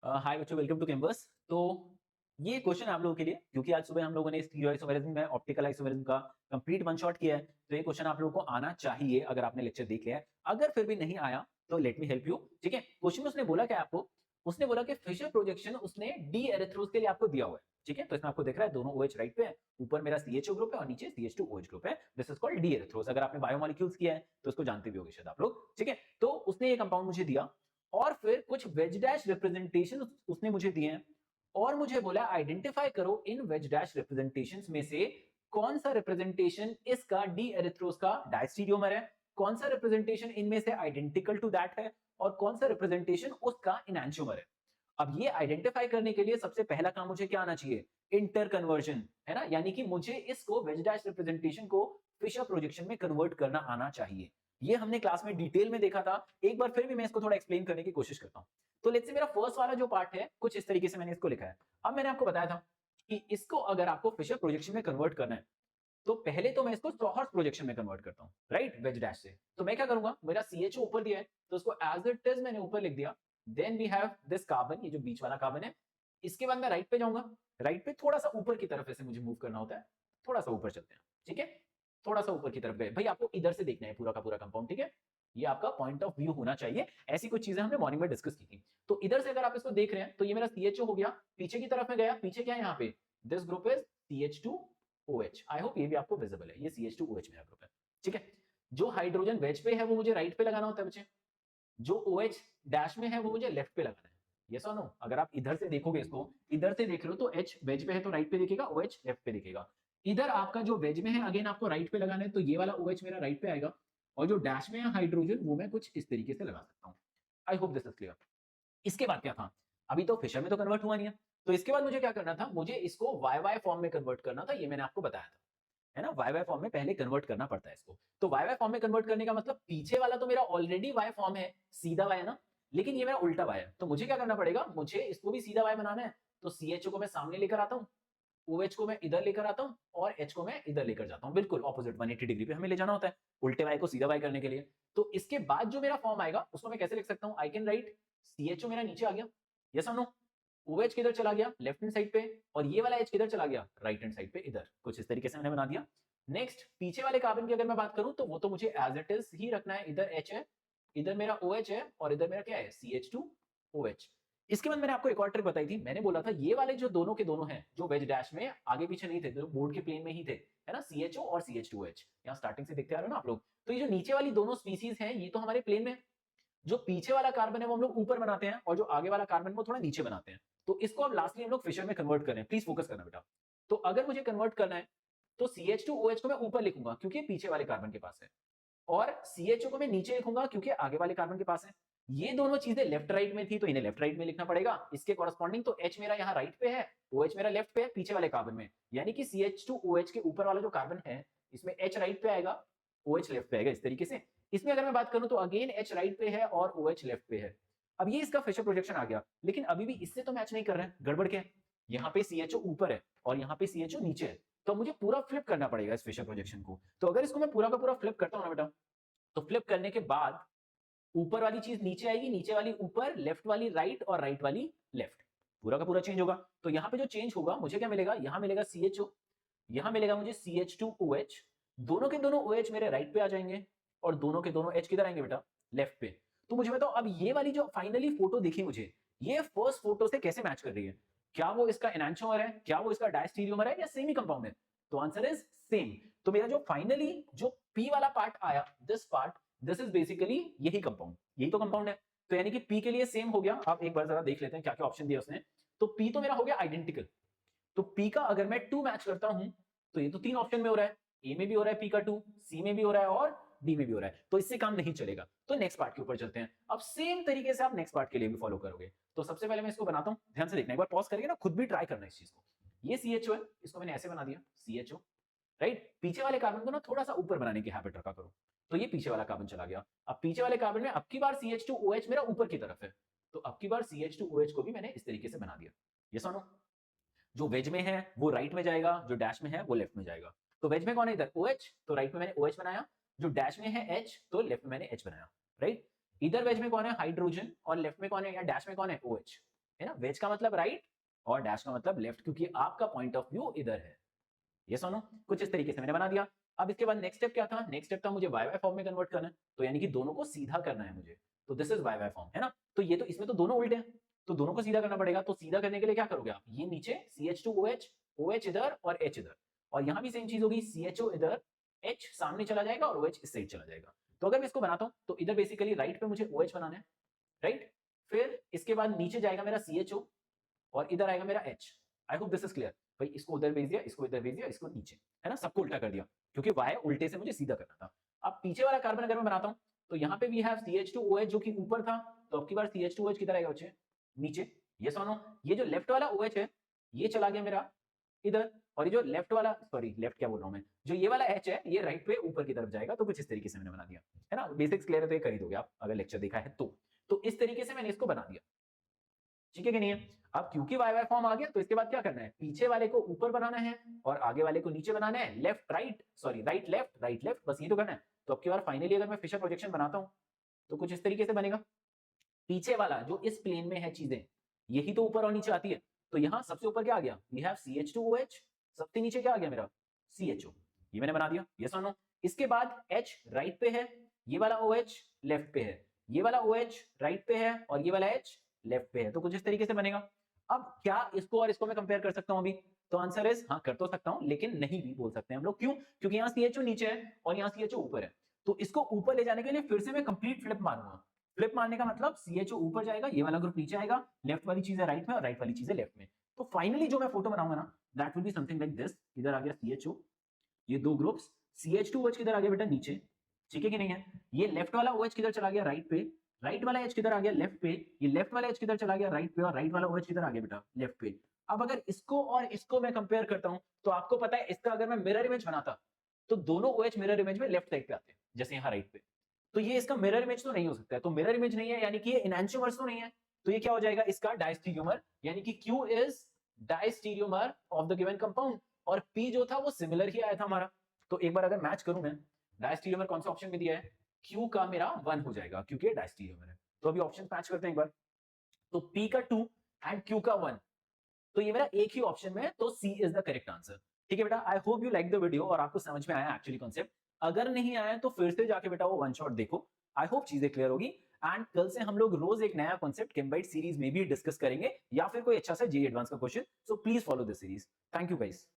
हाय बच्चों, welcome to campus. तो ये क्वेश्चन आप लोगों के लिए, क्योंकि आज सुबह हम लोगों ने स्टीरियो आइसोमेरिज्म में ऑप्टिकल आइसोमेरिज्म का कंप्लीट वन शॉट किया है, तो ये क्वेश्चन आप लोगों को आना चाहिए अगर आपने लेक्चर देख लिया है। अगर फिर भी नहीं आया तो लेट मी हेल्प यू। ठीक है, क्वेश्चन में उसने बोला क्या आपको? उसने बोला कि फिशर प्रोजेक्शन उसने डी एरिथ्रोज के लिए आपको दिया हुआ है। ठीक है, तो इसमें आपको दिख रहा है दोनों OH राइट पे है, ऊपर मेरा CHO ग्रुप है और नीचे CH2OH ग्रुप है। This is called D erythrose. अगर आपने बायोमोलिक्यूल्स किया है तो इसको जानते भी होंगे शायद आप लोग। ठीक है, तो उसने ये कंपाउंड मुझे दिया और फिर कुछ वेज डैश रिप्रेजेंटेशन उसने मुझे दिए हैं और मुझे बोला आइडेंटिफाई करो इन वेज डैश रिप्रेजेंटेशंस में से कौन सा रिप्रेजेंटेशन इसका डी एरिथ्रोस का डायस्टीरियोमर है, कौन सा रिप्रेजेंटेशन इनमें से आइडेंटिकल टू दैट है और कौन सा रिप्रेजेंटेशन उसका इनैंशियोमर है। अब ये आइडेंटिफाई करने के लिए सबसे पहला काम मुझे क्या आना चाहिए? इंटर कन्वर्जन, है ना, यानी कि मुझे इसको वेज डैश रिप्रेजेंटेशन को फिशर प्रोजेक्शन में कन्वर्ट करना आना चाहिए। ये हमने क्लास में डिटेल में देखा था, एक बार फिर भी मैं इसको थोड़ा एक्सप्लेन करने की कोशिश करता हूं। तो लेट्स से मेरा फर्स्ट वाला जो पार्ट है कुछ इस तरीके से मैंने इसको लिखा है। अब मैंने आपको बताया था कि इसको अगर आपको फिशर प्रोजेक्शन में कन्वर्ट करना है तो पहले तो मैं इसको शॉहर्ट्ज प्रोजेक्शन में कन्वर्ट करता हूं, राइट, वेज डैश से। तो मैं क्या करूंगा, मेरा CHO ऊपर दिया है तो उसको एज इट इज मैंने ऊपर लिख दिया। Then we have this carbon, ये जो बीच वाला कार्बन है। इसके बाद मैं राइट पे जाऊंगा, राइट पे थोड़ा सा ऊपर की तरफ ऐसे मुझे मूव करना होता है, थोड़ा सा ऊपर चलते हैं। ठीक है, थोड़ा सा ऊपर की तरफ गए भाई, आपको इधर से देखना है पूरा का पूरा कंपाउंड। ठीक है, ये आपका पॉइंट ऑफ व्यू होना चाहिए। ऐसी कुछ चीजें हमने मॉर्निंग में डिस्कस की थी। तो इधर से अगर आप इसको देख रहे हैं तो ये मेरा CHO हो गया, पीछे की तरफ में गया, पीछे क्या है यहाँ पे, this group is CH2OH। I hope ये भी आपको विजिबल है, ये CH2OH मेरा ग्रुप है। ठीक है, जो हाइड्रोजन वेज पे है वो मुझे राइट पे लगाना होता है बच्चे, जो OH डैश में है वो मुझे लेफ्ट पे लगाना है। यस और नो? अगर आप इधर से देखोगे, इसको इधर से देख रहे हो तो H वेज पे है तो राइट पे दिखेगा, OH लेफ्ट पे दिखेगा। इधर आपका जो वेज में है अगेन आपको राइट पे लगाना है, तो ये वाला OH मेरा राइट पे आएगा और जो डैश में है हाइड्रोजन वो मैं कुछ इस तरीके से लगा सकता हूं। I hope this is clear. इसके बाद क्या था, अभी तो फिशर में तो कन्वर्ट हुआ नहीं है, तो इसके बाद मुझे क्या करना था, मुझे इसको YY फॉर्म में कन्वर्ट करना था। ये मैंने आपको बताया था, है ना, YY फॉर्म में पहले कन्वर्ट करना पड़ता है इसको। तो YY फॉर्म में कन्वर्ट करने का मतलब पीछे वाला तो मेरा ऑलरेडी Y फॉर्म है, सीधा Y है ना, लेकिन ये मेरा उल्टा Y है। तो मुझे क्या करना पड़ेगा, मुझे इसको भी सीधा Y बनाना है। तो CHO को मैं सामने लेकर आता हूँ, OH को मैं इधर लेकर आता हूँ और H को मैं इधर लेकर जाता हूँ, बिल्कुल ऑपोजिट 180 डिग्री पे हमें ले जाना होता है उल्टे Y को सीधा Y करने के लिए। तो इसके बाद जो मेरा फॉर्म आएगा उसको मैं कैसे लिख सकता हूँ, आई कैन राइट CHO मेरा नीचे आ गया, यस और नो, OH किधर चला गया, लेफ्ट हैंड साइड पे, और ये वाला H किधर चला गया, राइट हैंड साइड पे इधर। कुछ इस तरीके से मैंने बना दिया। नेक्स्ट पीछे वाले कार्बन की अगर मैं बात करूं तो वो तो मुझे एज इट इज ही रखना है, इधर H है, इधर मेरा OH है और इधर मेरा क्या है, CH2OH। इसके बाद मैंने आपको एक और ट्रिक बताई थी, मैंने बोला था ये वाले जो दोनों के दोनों हैं, जो वेज डैश में आगे पीछे नहीं थे, जो बोर्ड के प्लेन में ही थे, है ना, CHO और CH2OH, यहाँ स्टार्टिंग से देखते आ रहे हो ना आप लोग। तो ये जो नीचे वाली दोनों स्पीसीज हैं ये तो हमारे प्लेन में, जो पीछे वाला कार्बन है वो हम लोग ऊपर बनाते हैं और जो आगे वाला कार्बन वो थोड़ा नीचे बनाते हैं। तो इसको अब लास्टली हम लोग फिशर में कन्वर्ट कर रहे हैं, प्लीज फोकस करना बेटा। तो अगर मुझे कन्वर्ट करना है तो CH2OH को मैं ऊपर लिखूंगा क्योंकि पीछे वाले कार्बन के पास है, और CHO को मैं नीचे लिखूंगा क्योंकि आगे वाले कार्बन के पास है। ये दोनों चीजें लेफ्ट राइट में थी तो इन्हें लेफ्ट राइट में लिखना पड़ेगा, इसके कॉरस्पॉन्डिंग। तो H मेरा यहाँ राइट पे है, OH मेरा लेफ्ट पे है पीछे वाले कार्बन में, यानी कि CH2OH के ऊपर वाला जो कार्बन है इसमें H राइट पे आएगा, OH लेफ्ट पे आएगा, इस तरीके से। इसमें अगर मैं बात करूं तो अगेन H राइट पे है और OH लेफ्ट पे है। अब ये इसका फिशर प्रोजेक्शन आ गया, लेकिन अभी भी इससे तो मैच नहीं कर रहा है, गड़बड़ क्या है, यहाँ पे CHO ऊपर है और यहाँ पे CHO नीचे है, तो मुझे पूरा फ्लिप करना पड़ेगा इस फिशर प्रोजेक्शन को। तो अगर इसको मैं पूरा का पूरा फ्लिप करता हूं ना बेटा, तो फ्लिप करने के बाद ऊपर वाली चीज नीचे आएगी, नीचे वाली ऊपर, लेफ्ट वाली राइट और राइट वाली लेफ्ट, पूरा का पूरा चेंज होगा। तो यहाँ पे जो चेंज होगा मुझे क्या मिलेगा, यहाँ मिलेगा CHO, यहाँ मिलेगा मुझे CH2OH, दोनों के दोनों OH मेरे राइट पे आ जाएंगे और दोनों के दोनों H किधर आएंगे बेटा, लेफ्ट पे। तो मुझे बताओ अब ये वाली जो फाइनली फोटो दिखी मुझे, ये फर्स्ट फोटो से कैसे मैच कर रही है, क्या वो इसका एनांशियोमर है, क्या वो इसका डायस्टीरियोमर है, या सेम ही कंपाउंड है? तो आंसर इज सेम। तो मेरा जो फाइनली जो P वाला पार्ट आया, this part, this is basically यही कंपाउंड, यही तो कंपाउंड है। तो यानी कि P के लिए सेम हो गया। आप एक बार जरा देख लेते हैं क्या क्या ऑप्शन दिया उसने। तो P तो मेरा हो गया आइडेंटिकल, तो P का अगर मैं 2 मैच करता हूं तो ये तो 3 ऑप्शन में हो रहा है, ए में भी हो रहा है P का 2, सी में भी हो रहा है और डी में भी हो रहा है, तो इससे काम नहीं चलेगा। तो नेक्स्ट पार्ट के ऊपर चलते हैं। अब सेम तरीके से आप नेक्स्ट पार्ट के लिए भी फॉलो करोगे। तो सबसे पहले मैं इसको बनाता हूं, ध्यान से देखना, एक बार पॉज करके ना खुद भी ट्राई करना इस चीज को। ये CHO है, इसको मैंने ऐसे बना दिया CHO, राइट। पीछे वाले कार्बन को ना थोड़ा सा ऊपर बनाने की हैबिट रखा करो। तो ये पीछे वाला कार्बन चला गया। अब पीछे वाले कार्बन में अब की बार CH2OH मेरा ऊपर की तरफ है, तो अब की बार CH2OH को भी मैंने इस तरीके से बना दिया। ये सुनो, जो वेज में है वो राइट में जाएगा, जो डैश में है वो लेफ्ट में जाएगा। तो वेज में कौन है इधर, OH, तो राइट में मैंने OH बनाया, जो डैश में है H, तो लेफ्ट में मैंने H बनाया, राइट। इधर वेज में कौन है, हाइड्रोजन, और लेफ्ट में कौन है या डैश में कौन है, OH, है ना, वेज का मतलब राइट और डैश का मतलब लेफ्ट, क्योंकि आपका पॉइंट ऑफ व्यू इधर है। ये सुनो, कुछ इस तरीके से मैंने बना दिया। अब इसके बाद नेक्स्ट स्टेप क्या था, नेक्स्ट स्टेप था मुझे वाई वाई फॉर्म में कन्वर्ट करना है, तो यानी कि दोनों को सीधा करना है मुझे, तो this is why why form, है ना। तो ये तो इसमें तो दोनों उल्टे हैं, तो दोनों को सीधा करना पड़ेगा। तो सीधा करने के लिए क्या करोगे आप, ये नीचे CH2OH, OH इधर और H इधर, और यहाँ भी सेम चीज होगी, CHO इधर, H सामने चला जाएगा और OH इस साइड चला जाएगा। तो अगर मैं इसको बनाता हूँ तो इधर बेसिकली राइट पे मुझे OH बनाना है, राइट। फिर इसके बाद नीचे जाएगा मेरा CHO और इधर आएगा मेरा H। I hope this is clear. भाई इसको उधर भेज दिया, इसको इधर भेज दिया, इसको नीचे, है ना, सबको उल्टा कर दिया, क्योंकि वाई उल्टे से मुझे सीधा करना था। अब पीछे वाला कार्बन अगर मैं बनाता हूं तो यहाँ पे वी हैव CH2OH जो कि ऊपर था, तो अब की बार CH2OH किधर आएगा बच्चे, नीचे। ये सुनो, ये जो लेफ्ट वाला OH है ये चला गया मेरा इधर, और ये जो लेफ्ट वाला, सॉरी लेफ्ट क्या बोल रहा हूं मैं, जो ये वाला H है ये राइट पे ऊपर की तरफ जाएगा। तो कुछ इस तरीके से मैंने बना दिया, है ना। बेसिक्स क्लियर है तो ये कर ही दोगे आप अगर लेक्चर देखा है तो इस तरीके से मैंने इसको बना दिया, ठीक है कि नहीं है। अब क्योंकि वाई वाई फॉर्म आ गया तो इसके बाद क्या करना है, पीछे वाले को ऊपर बनाना है और आगे वाले को नीचे बनाना है, left right, sorry right left, बस ये तो करना है। तो अब की बार फाइनली अगर मैं फिशर प्रोजेक्शन बनाता हूं तो कुछ इस तरीके से बनेगा। पीछे वाला जो इस प्लेन में है चीजें, यही तो ऊपर और नीचे आती है, तो यहां सबसे ऊपर क्या आ गया, वी हैव CH2OH, सबसे नीचे क्या आ गया मेरा CHO, ये मैंने बना दिया। ये सुनो, इसके बाद H राइट पे है, ये वाला OH लेफ्ट पे है, ये वाला OH राइट पे है और ये वाला H लेफ्ट पे है, तो कुछ इस तरीके से बनेगा। अब क्या इसको और इसको मैं कंपेयर कर सकता हूं अभी, तो आंसर इज हाँ, कर तो सकता हूं लेकिन नहीं भी बोल सकते हैं हम लोग, क्यों, क्योंकि यहाँ CHO नीचे है और यहाँ CHO ऊपर है। तो इसको ऊपर ले जाने के लिए फिर से मैं कंप्लीट फ्लिप मारूंगा। फ्लिप मारने का मतलब CHO ऊपर जाएगा, ये वाला ग्रुप नीचे आएगा, लेफ्ट वाली चीजें राइट में और राइट वाली चीजें लेफ्ट में। तो फाइनली जो मैं फोटो बनाऊंगा ना, that will be something like this. इधर आ गया CHO, ये दो ग्रुप्स, CH2OH किधर आ गया बेटा नीचे, ठीक है कि नहीं है। ये लेफ्ट वाला OH किधर चला गया राइट पे, राइट वाला H किधर आ गया लेफ्ट पे, ये लेफ्ट वाला H किधर चला गया राइट पे और राइट वाला OH किधर आ गया बेटा लेफ्ट पे। अब अगर इसको और इसको मैं कंपेयर करता हूं तो आपको पता है इसका अगर मैं मिरर इमेज बनाता तो दोनों OH मिरर इमेज में लेफ्ट साइड पे आते हैं, जैसे यहाँ राइट पे। तो ये इसका मिरर इमेज तो नहीं हो सकता है, तो मिरर इमेज नहीं है यानी कि ये एनहांसोमर्स तो नहीं है, तो ये क्या हो जाएगा इसका डायस्टीरियोमर, यानी कि Q is diastereomer of the given compound, और P जो था वो सिमिलर ही आया था हमारा। तो एक बार अगर मैच करूं मैं, डायस्टीरियोमर कौन सा ऑप्शन में दिया है, Q का मेरा 1 हो जाएगा क्योंकि ये डायस्टीरियोमर है। तो अभी ऑप्शन मैच करते हैं एक बार, तो P का 2 एंड Q का 1, तो ये मेरा एक ही ऑप्शन में है, तो C is the correct answer. ठीक है बेटा, I hope you like the video और आपको समझ में आया एक्चुअली कॉन्सेप्ट। अगर नहीं आया तो फिर से जाके बेटा वो वन शॉट देखो, आई होप चीजें क्लियर होगी। एंड कल से हम लोग रोज एक नया कॉन्सेप्ट केम्बाइट सीरीज में भी डिस्कस करेंगे या फिर कोई अच्छा सा जेईई एडवांस का question, so please follow this series. Thank you guys.